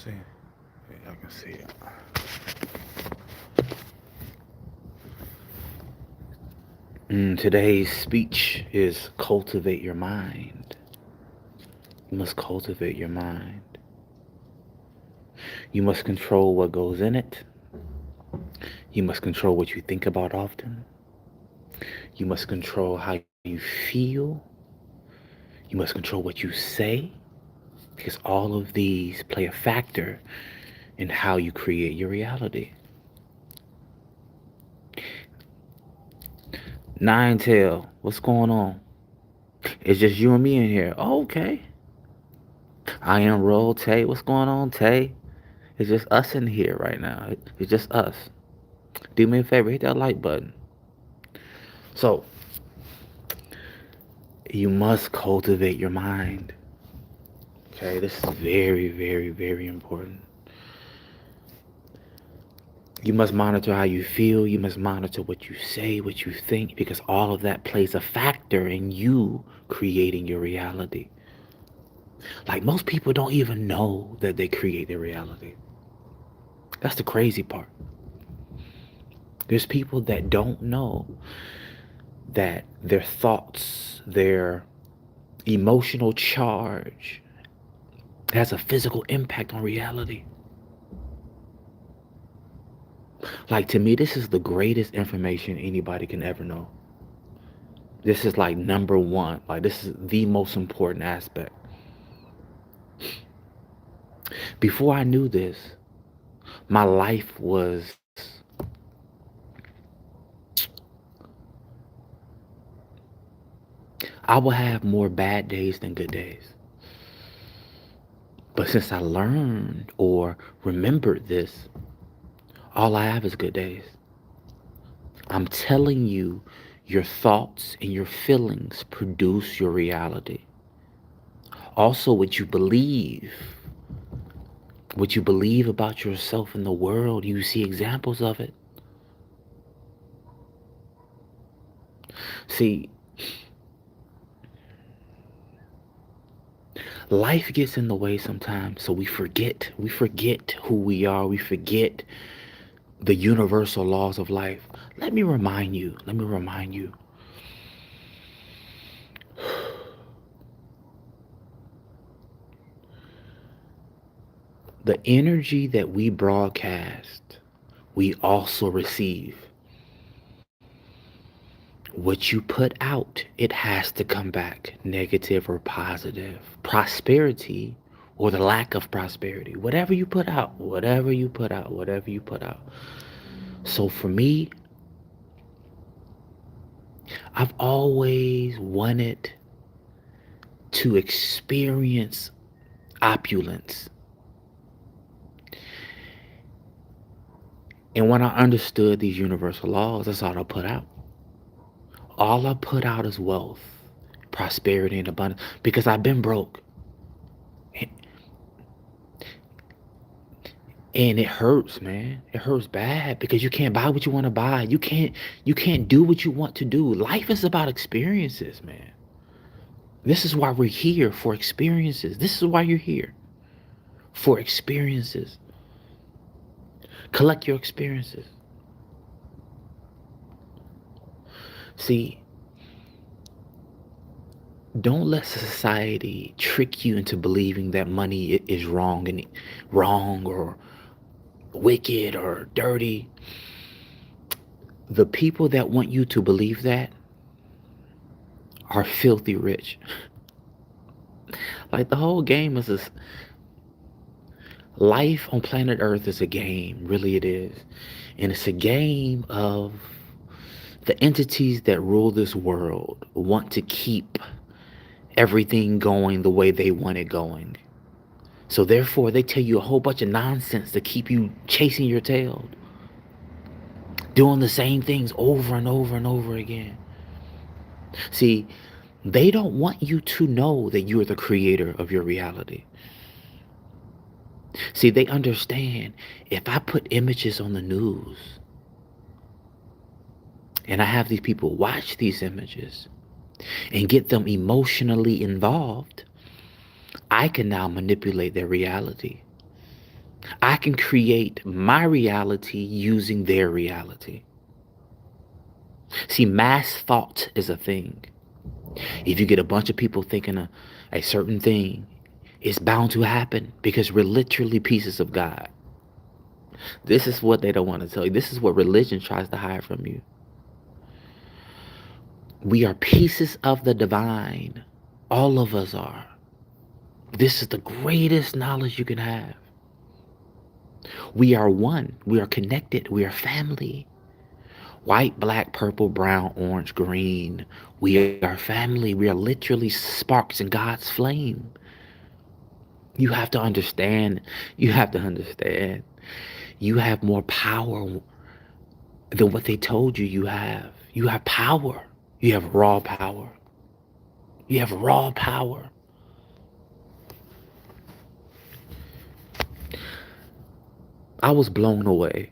See, yeah, I can see it. Today's speech is cultivate your mind. You must cultivate your mind. You must control what goes in it. You must control what you think about often. You must control how you feel. You must control what you say, because all of these play a factor in how you create your reality. Nine Tail, what's going on? It's just you and me in here. Oh, okay. I am Roll Tay. What's going on, Tay? It's just us in here right now. It's just us. Do me a favor, hit that like button. So, you must cultivate your mind. Okay, this is very, very, very important. You must monitor how you feel. You must monitor what you say, what you think, because all of that plays a factor in you creating your reality. Like, most people don't even know that they create their reality. That's the crazy part. There's people that don't know that their thoughts, their emotional charge has a physical impact on reality. Like, to me, this is the greatest information anybody can ever know. This is like number one. Like, this is the most important aspect. Before I knew this, my life was I will have more bad days than good days. But since I learned or remembered this, all I have is good days. I'm telling you, your thoughts and your feelings produce your reality. Also, what you believe about yourself in the world, you see examples of it. See, life gets in the way sometimes, so we forget. We forget who we are. We forget the universal laws of life. Let me remind you. Let me remind you. The energy that we broadcast, we also receive. What you put out, it has to come back, negative or positive. Prosperity or the lack of prosperity. Whatever you put out, whatever you put out, whatever you put out. So for me, I've always wanted to experience opulence. And when I understood these universal laws, that's all I put out. All I put out is wealth, prosperity, and abundance, because I've been broke. And it hurts, man. It hurts bad because you can't buy what you want to buy. You can't do what you want to do. Life is about experiences, man. This is why we're here, for experiences. This is why you're here, for experiences. Collect your experiences. See, don't let society trick you into believing that money is wrong or wicked or dirty. The people that want you to believe that are filthy rich. Like, the whole game is this. Life on planet Earth is a game, really it is. And it's a game of the entities that rule this world want to keep everything going the way they want it going. So therefore, they tell you a whole bunch of nonsense to keep you chasing your tail, doing the same things over and over and over again. See, they don't want you to know that you are the creator of your reality. See, they understand, if I put images on the news and I have these people watch these images and get them emotionally involved, I can now manipulate their reality. I can create my reality using their reality. See, mass thought is a thing. If you get a bunch of people thinking a certain thing, it's bound to happen because we're literally pieces of God. This is what they don't want to tell you. This is what religion tries to hide from you. We are pieces of the divine. All of us are. This is the greatest knowledge you can have. We are one. We are connected. We are family. White, black, purple, brown, orange, green. We are family. We are literally sparks in God's flame. You have to understand. You have to understand. You have more power than what they told you you have. You have power. You have raw power. You have raw power. I was blown away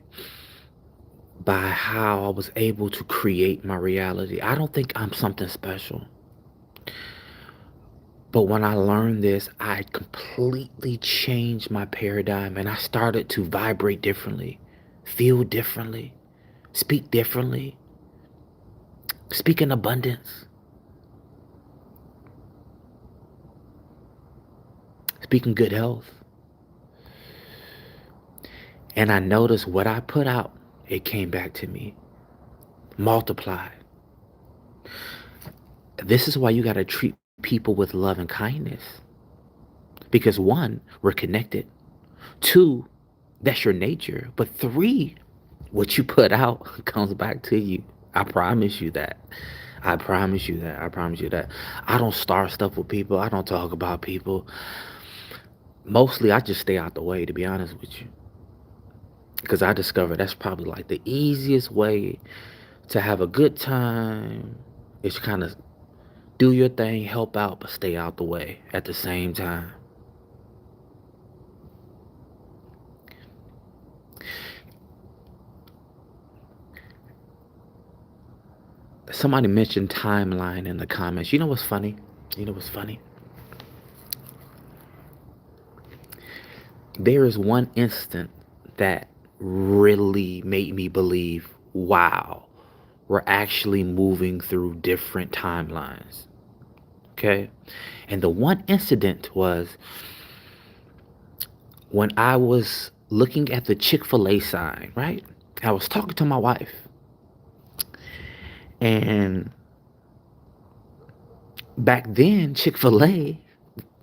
by how I was able to create my reality. I don't think I'm something special. But when I learned this, I completely changed my paradigm and I started to vibrate differently, feel differently, speak differently, speak in abundance, speak in good health. And I noticed what I put out, it came back to me, multiplied. This is why you got to treat people with love and kindness. Because one, we're connected. Two, that's your nature. But three, what you put out comes back to you. I promise you that. I promise you that. I promise you that. I don't start stuff with people. I don't talk about people. Mostly, I just stay out the way, to be honest with you. Because I discovered that's probably like the easiest way to have a good time is kind of do your thing, help out, but stay out the way at the same time. Somebody mentioned timeline in the comments. You know what's funny? You know what's funny? There is one instant that really made me believe, wow, we're actually moving through different timelines. Okay. And the one incident was when I was looking at the Chick-fil-A sign, right? I was talking to my wife and back then Chick-fil-A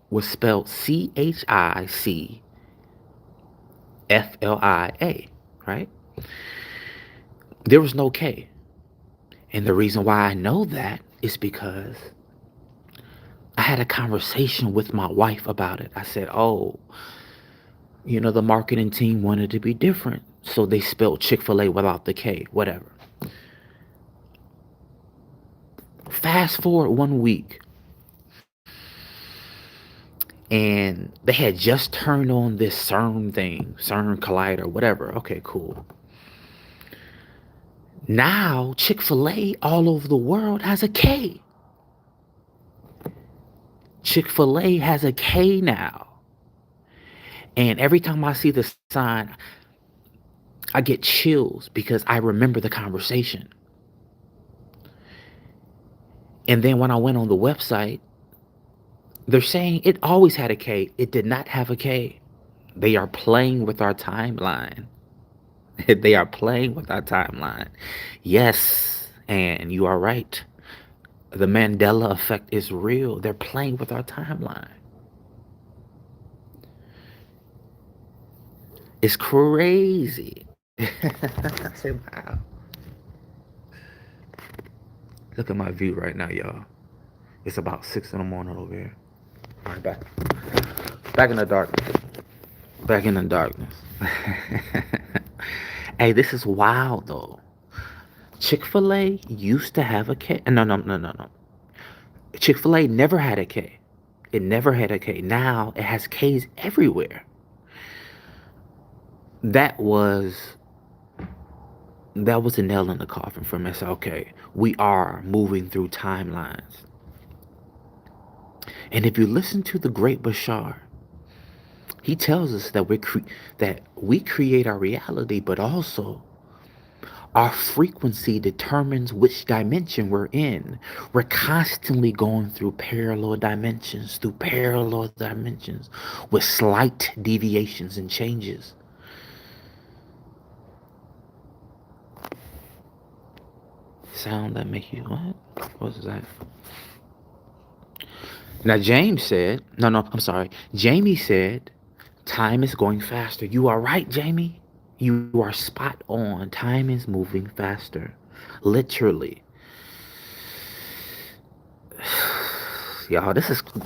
was spelled Chicflia, right? There was no K. And the reason why I know that is because I had a conversation with my wife about it. I said, oh, the marketing team wanted to be different. So they spelled Chick-fil-A without the K, whatever. Fast forward 1 week. And they had just turned on this CERN thing, CERN Collider, whatever. Okay, cool. Now Chick-fil-A all over the world has a K. Chick-fil-A has a K now. And every time I see the sign, I get chills because I remember the conversation. And then when I went on the website, they're saying it always had a K. It did not have a K. They are playing with our timeline. They are playing with our timeline. Yes, and you are right. The Mandela effect is real. They're playing with our timeline. It's crazy. I say, wow. Look at my view right now, y'all. It's about 6 in the morning over here. All right, back in the darkness. Back in the darkness. Hey, this is wild though. Chick-fil-A used to have a K. No. Chick-fil-A never had a K. It never had a K. Now it has K's everywhere. That was a nail in the coffin for me. I said, okay, we are moving through timelines. And if you listen to the great Bashar, He tells us that we create our reality, but also our frequency determines which dimension we're in. We're constantly going through parallel dimensions with slight deviations and changes. Sound that make you what? What was that? Now James said, no, no, I'm sorry. Jamie said, time is going faster. You are right, Jamie. You are spot on. Time is moving faster. Literally. Y'all,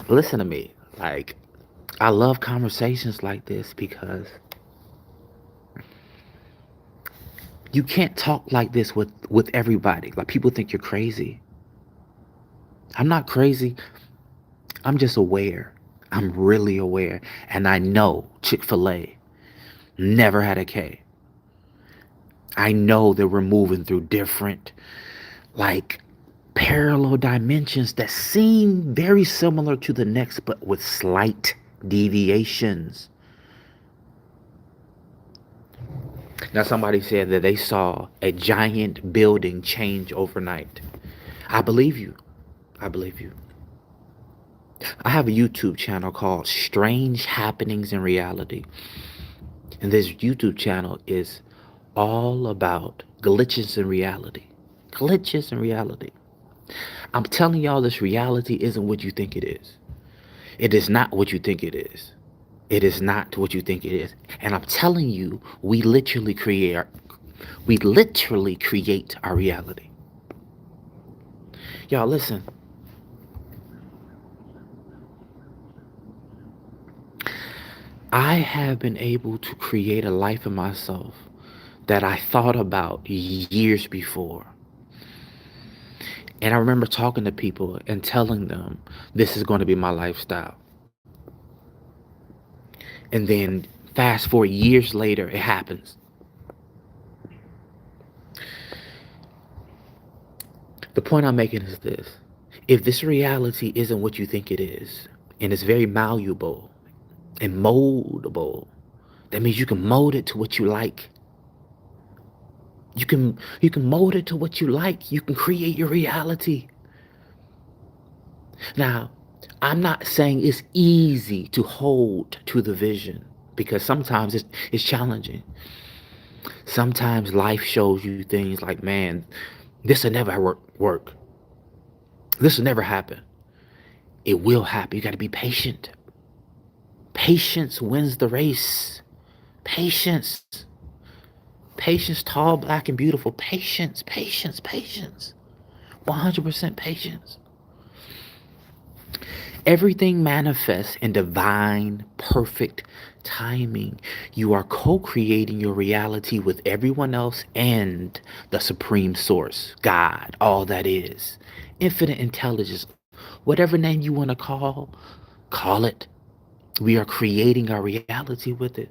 listen to me. Like, I love conversations like this because you can't talk like this with everybody. Like, people think you're crazy. I'm not crazy. I'm just aware. I'm really aware. And I know Chick-fil-A never had a K. I know that we're moving through different, like, parallel dimensions that seem very similar to the next, but with slight deviations. Now, somebody said that they saw a giant building change overnight. I believe you. I believe you. I have a YouTube channel called Strange Happenings in Reality. And this YouTube channel is all about glitches in reality. Glitches in reality. I'm telling y'all, this reality isn't what you think it is. It is not what you think it is. It is not what you think it is. And I'm telling you, we literally create our reality. Y'all listen. I have been able to create a life in myself that I thought about years before. And I remember talking to people and telling them this is going to be my lifestyle. And then fast forward years later, it happens. The point I'm making is this. If this reality isn't what you think it is, and it's very malleable and moldable, that means you can mold it to what you like. You can mold it to what you like. You can create your reality. Now, I'm not saying it's easy to hold to the vision because sometimes it's challenging. Sometimes life shows you things like, man, this will never work. This will never happen. It will happen. You got to be patient. Patience wins the race. Patience. Patience, tall, black, and beautiful. Patience, patience, patience. 100% patience. Everything manifests in divine, perfect timing. You are co-creating your reality with everyone else and the supreme source, God, all that is. Infinite intelligence, whatever name you want to call it. We are creating our reality with it.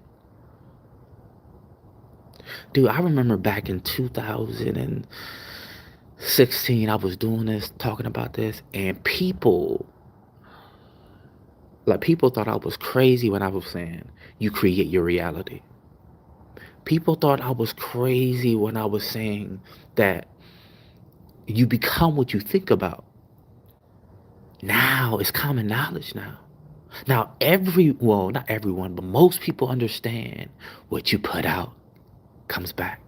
Dude, I remember back in 2016, I was doing this, talking about this, and people thought I was crazy when I was saying you create your reality. People thought I was crazy when I was saying that you become what you think about. Now it's common knowledge now. Now not everyone, but most people understand what you put out comes back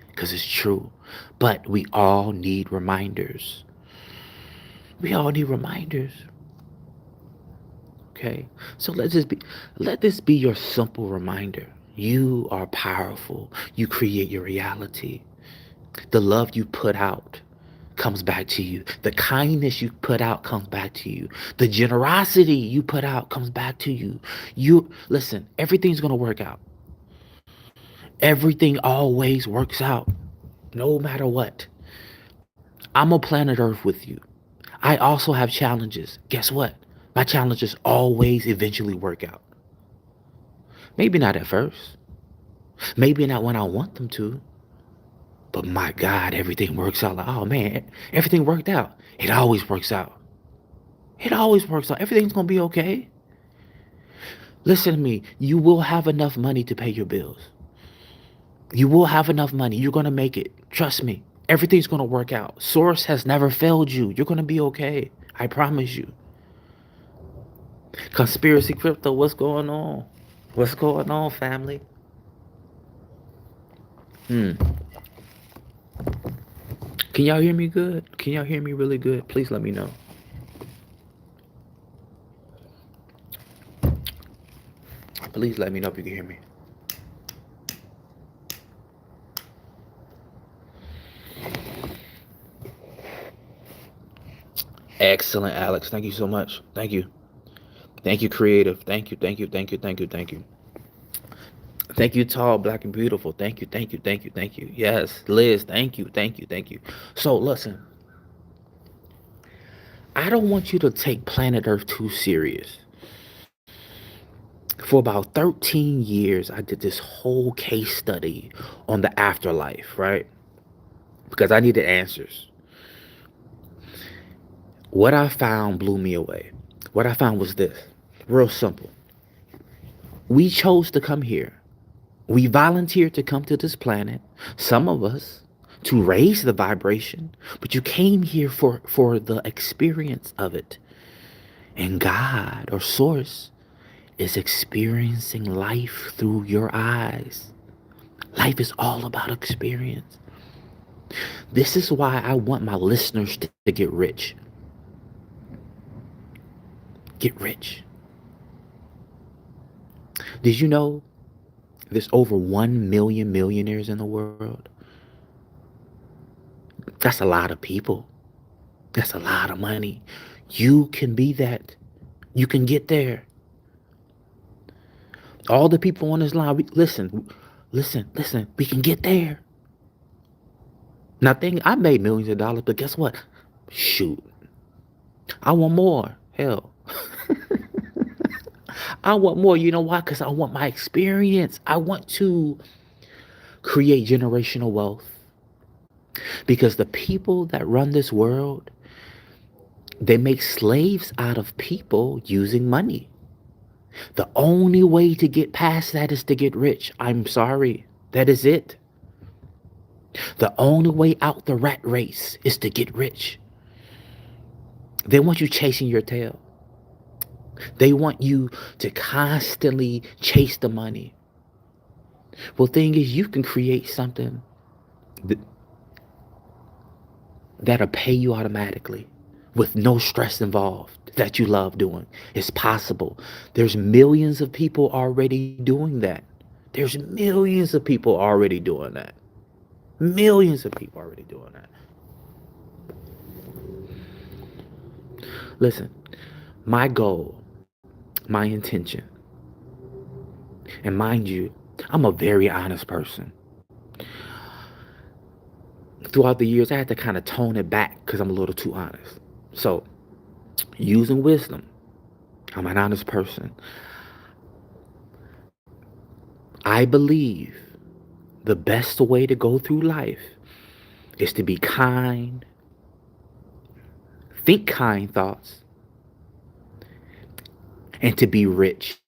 because it's true. But we all need reminders. We all need reminders. Okay, so let this be your simple reminder. You are powerful. You create your reality. The love you put out comes back to you. The kindness you put out comes back to you. The generosity you put out comes back to you. You listen, everything's gonna work out. Everything always works out, no matter what. I'm on planet Earth with you. I also have challenges. Guess what? My challenges always eventually work out. Maybe not at first. Maybe not when I want them to. But my God, everything works out. Like, oh man, everything worked out. It always works out. It always works out. Everything's going to be okay. Listen to me. You will have enough money to pay your bills. You will have enough money. You're going to make it. Trust me. Everything's going to work out. Source has never failed you. You're going to be okay. I promise you. Conspiracy crypto, what's going on? What's going on, family? Hmm. Can y'all hear me good? Can y'all hear me really good? Please let me know. Please let me know if you can hear me. Excellent, Alex. Thank you so much. Thank you. Thank you, creative. Thank you, thank you, thank you, thank you, thank you. Thank you, tall, black, and beautiful. Thank you, thank you, thank you, thank you. Yes, Liz, thank you, thank you, thank you. So, listen, I don't want you to take planet Earth too serious. For about 13 years, I did this whole case study on the afterlife, right? Because I needed answers. What I found blew me away. What I found was this, real simple. We chose to come here. We volunteered to come to this planet, some of us, to raise the vibration, but you came here for the experience of it. And God or Source is experiencing life through your eyes. Life is all about experience. This is why I want my listeners to get rich. Get rich. Did you know there's over 1 million millionaires in the world? That's a lot of people. That's a lot of money. You can be that. You can get there. All the people on this line, listen. We can get there. Now, I made millions of dollars, but guess what? Shoot, I want more. Hell, I want more. You know why? Because I want my experience. I want to create generational wealth. Because the people that run this world, they make slaves out of people using money. The only way to get past that is to get rich. I'm sorry. That is it. The only way out the rat race is to get rich. They want you chasing your tail. They want you to constantly chase the money. Well, thing is, you can create something that'll pay you automatically with no stress involved that you love doing. It's possible. There's millions of people already doing that. There's millions of people already doing that. Millions of people already doing that. Listen, my goal, my intention, and mind you, I'm a very honest person. Throughout the years, I had to kind of tone it back because I'm a little too honest. So, using wisdom, I'm an honest person. I believe the best way to go through life is to be kind, think kind thoughts, and to be rich.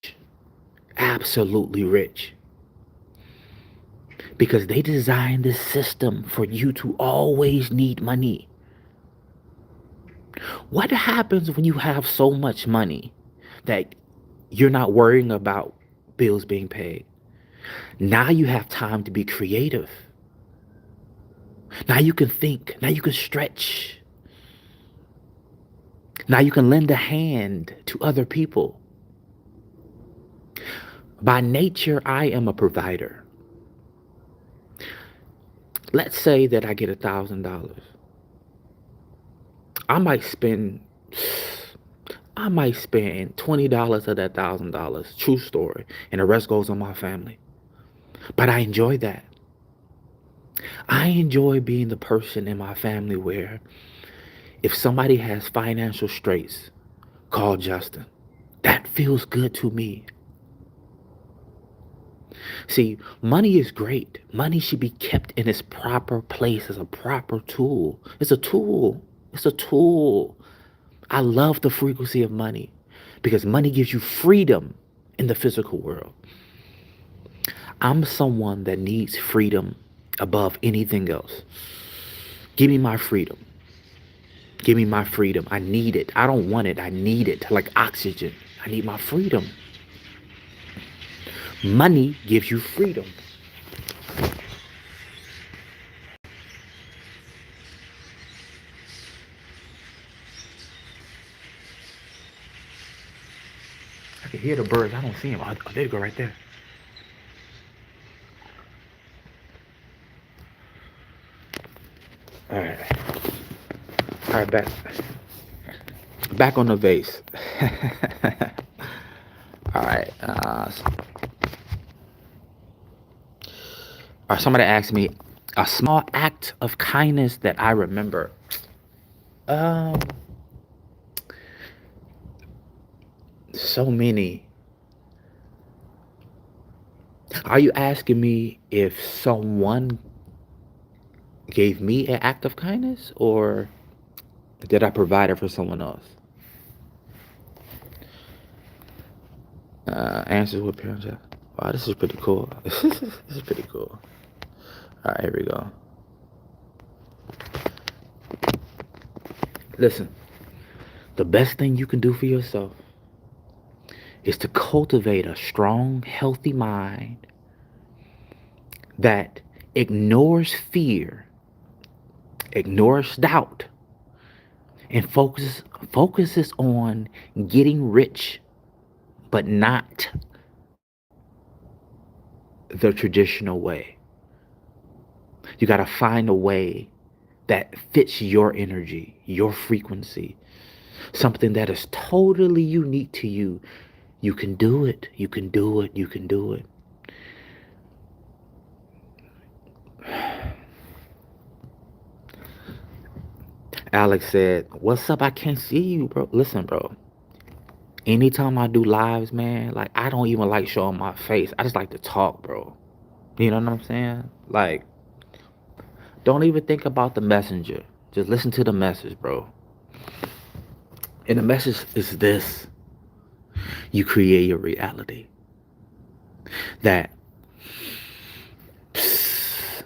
Absolutely rich. Because they designed this system for you to always need money. What happens when you have so much money that you're not worrying about bills being paid? Now you have time to be creative. Now you can think. Now you can stretch. Now you can lend a hand to other people. By nature, I am a provider. Let's say that I get $1,000. I might spend $20 of that $1,000. True story. And the rest goes on my family. But I enjoy that. I enjoy being the person in my family where if somebody has financial straits, call Justin. That feels good to me. See, money is great. Money should be kept in its proper place as a proper tool. It's a tool. It's a tool. I love the frequency of money because money gives you freedom in the physical world. I'm someone that needs freedom above anything else. Give me my freedom. Give me my freedom. I need it. I don't want it. I need it like oxygen. I need my freedom. Money gives you freedom. I can hear the birds. I don't see them. Oh, there you go right there. All right. All right, back on the vase. All right. Somebody asked me a small act of kindness that I remember. Um, so many. Are you asking me if someone gave me an act of kindness, or did I provide it for someone else? Answers with parents. Wow, this is pretty cool. This is pretty cool. All right, here we go. Listen, the best thing you can do for yourself is to cultivate a strong, healthy mind that ignores fear, ignores doubt, and focuses on getting rich, but not the traditional way. You got to find a way that fits your energy, your frequency, something that is totally unique to you. You can do it. You can do it. You can do it. Alex said, "What's up? I can't see you, bro." Listen, bro. Anytime I do lives, man, like I don't even like showing my face. I just like to talk, bro. You know what I'm saying? Like, don't even think about the messenger. Just listen to the message, bro. And the message is this: you create your reality. That,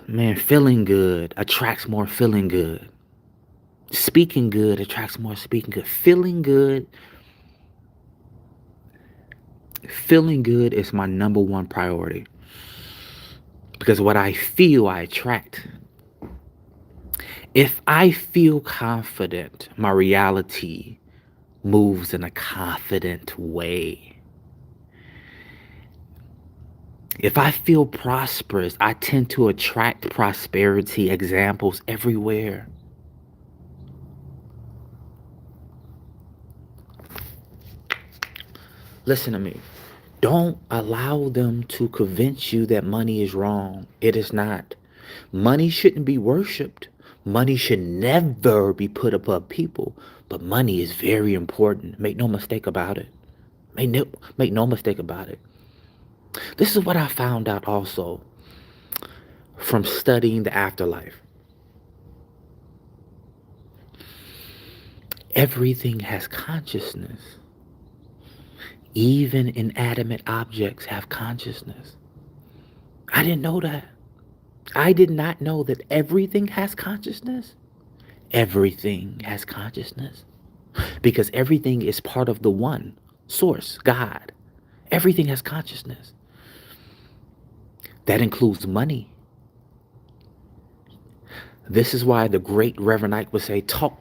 man, feeling good attracts more feeling good. Speaking good attracts more speaking good. Feeling good is my number one priority. Because what I feel, I attract. If I feel confident, my reality moves in a confident way. If I feel prosperous, I tend to attract prosperity examples everywhere. Listen to me. Don't allow them to convince you that money is wrong. It is not. Money shouldn't be worshiped. Money should never be put above people. But money is very important. Make no mistake about it. Make no mistake about it. This is what I found out also from studying the afterlife. Everything has consciousness. Even inanimate objects have consciousness. I didn't know that. I did not know that everything has consciousness. Everything has consciousness. Because everything is part of the one source, God. Everything has consciousness. That includes money. This is why the great Reverend Ike would say, talk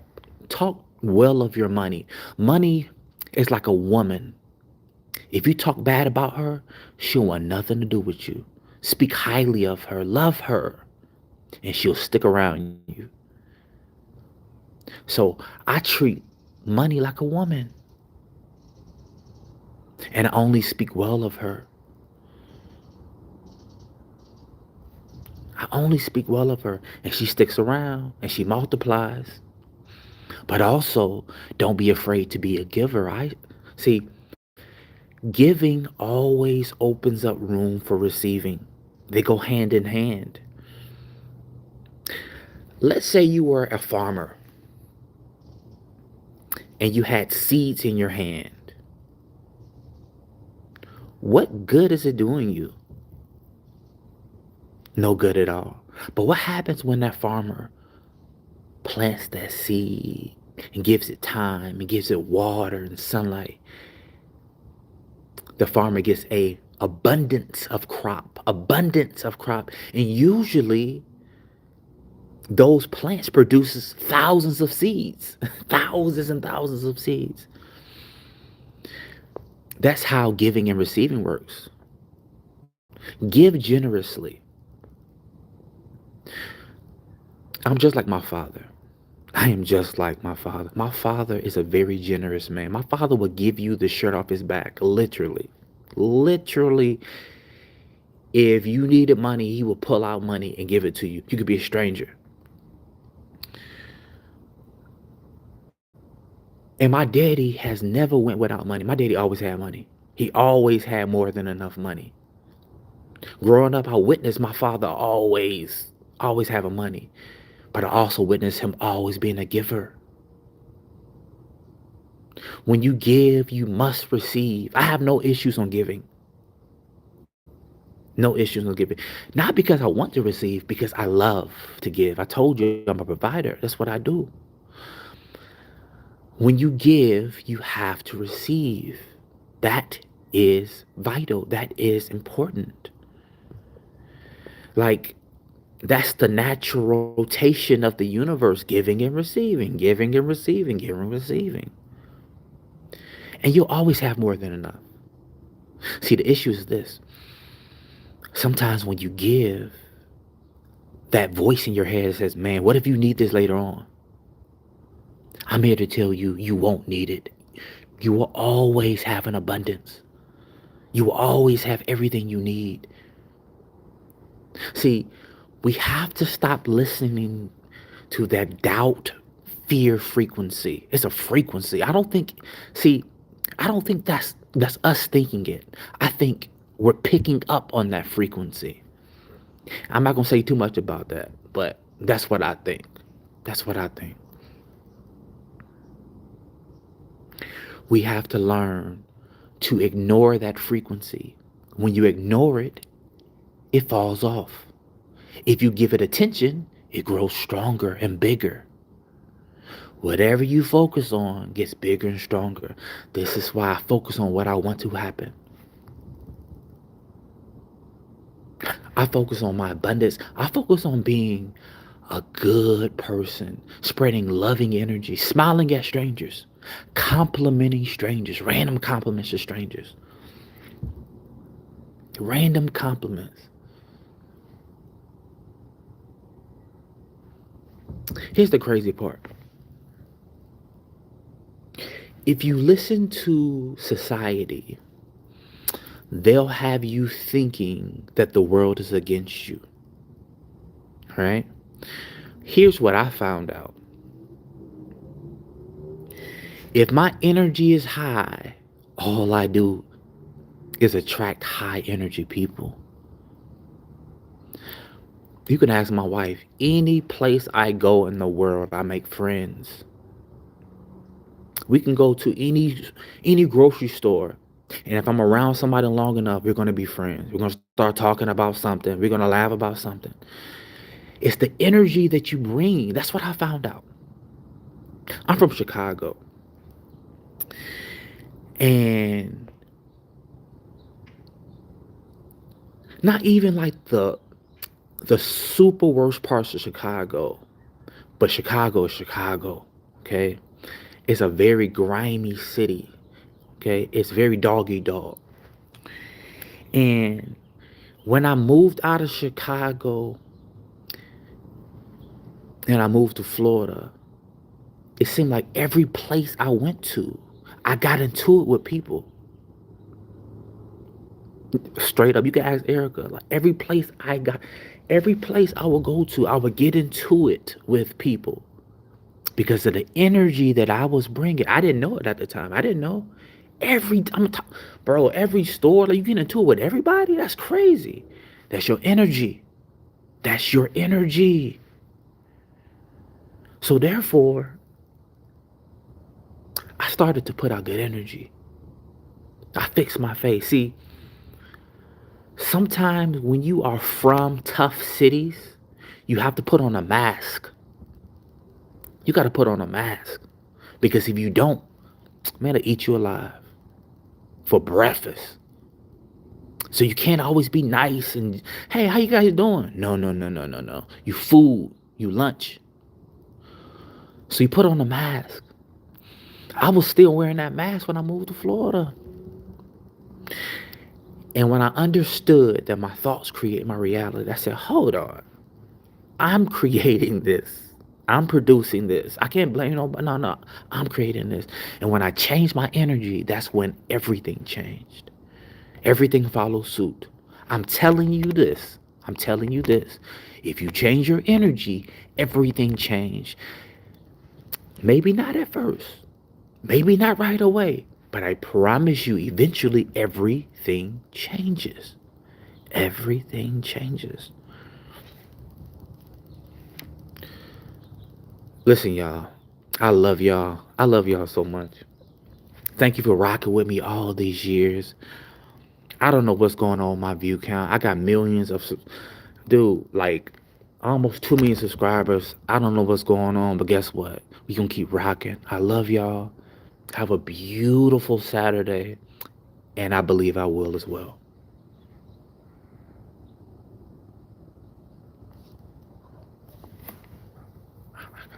well of your money. Money is like a woman. If you talk bad about her, she'll want nothing to do with you. Speak highly of her, love her, and she'll stick around you. So I treat money like a woman, and I only speak well of her. I only speak well of her, and she sticks around and she multiplies. But also, don't be afraid to be a giver. I see, giving always opens up room for receiving. They go hand in hand. Let's say you were a farmer and you had seeds in your hand. What good is it doing you? No good at all. But what happens when that farmer plants that seed and gives it time and gives it water and sunlight? The farmer gets a abundance of crop. And usually those plants produces thousands of seeds, thousands and thousands of seeds. That's how giving and receiving works. Give generously. I'm just like my father. I am just like my father. My father is a very generous man. My father will give you the shirt off his back, literally. Literally, if you needed money, he will pull out money and give it to you. You could be a stranger. And my daddy has never went without money. My daddy always had money. He always had more than enough money. Growing up, I witnessed my father always having money. But I also witnessed him always being a giver. When you give, you must receive. I have no issues on giving. No issues on giving. Not because I want to receive, because I love to give. I told you I'm a provider. That's what I do. When you give, you have to receive. That is vital. That is important. Like, that's the natural rotation of the universe, giving and receiving, giving and receiving, giving and receiving. And you'll always have more than enough. See, the issue is this. Sometimes when you give, that voice in your head says, man, what if you need this later on? I'm here to tell you, you won't need it. You will always have an abundance. You will always have everything you need. See, we have to stop listening to that doubt, fear frequency. It's a frequency. I don't think that's us thinking it. I think we're picking up on that frequency. I'm not gonna say too much about that, but that's what I think. That's what I think. We have to learn to ignore that frequency. When you ignore it, it falls off. If you give it attention, it grows stronger and bigger. Whatever you focus on gets bigger and stronger. This is why I focus on what I want to happen. I focus on my abundance. I focus on being a good person, spreading loving energy, smiling at strangers, complimenting strangers, random compliments to strangers. Random compliments. Here's the crazy part. If you listen to society, they'll have you thinking that the world is against you. Right? Here's what I found out. If my energy is high, all I do is attract high energy people. You can ask my wife, any place I go in the world, I make friends. We can go to any grocery store, and if I'm around somebody long enough, we're going to be friends. We're going to start talking about something. We're going to laugh about something. It's the energy that you bring. That's what I found out. I'm from Chicago. And not even like the super worst parts of Chicago, but Chicago is Chicago, okay? It's a very grimy city, okay? It's very dog eat dog. And when I moved out of Chicago and I moved to Florida, it seemed like every place I went to, I got into it with people. Straight up, you can ask Erica. Like every place I would go to, I would get into it with people because of the energy that I was bringing. I didn't know it at the time. I didn't know. Every store, like you get into it with everybody. That's crazy. That's your energy. That's your energy. So therefore, I started to put out good energy. I fixed my face. See, Sometimes when you are from tough cities, you have to put on a mask. You got to put on a mask because if you don't, man, it'll eat you alive for breakfast. So you can't always be nice and, hey, how you guys doing? No, no, no, no, no, no. You food, you lunch. So you put on a mask. I was still wearing that mask when I moved to Florida. And when I understood that my thoughts create my reality, I said, hold on. I'm creating this. I'm producing this. I can't blame nobody. No, no. I'm creating this. And when I changed my energy, that's when everything changed. Everything follows suit. I'm telling you this. I'm telling you this. If you change your energy, everything change. Maybe not at first. Maybe not right away. But I promise you, eventually everything changes. Everything changes. Listen, y'all. I love y'all. I love y'all so much. Thank you for rocking with me all these years. I don't know what's going on with my view count. I got millions of, dude, like almost 2 million subscribers. I don't know what's going on, but guess what? We gonna keep rocking. I love y'all. Have a beautiful Saturday, and I believe I will as well.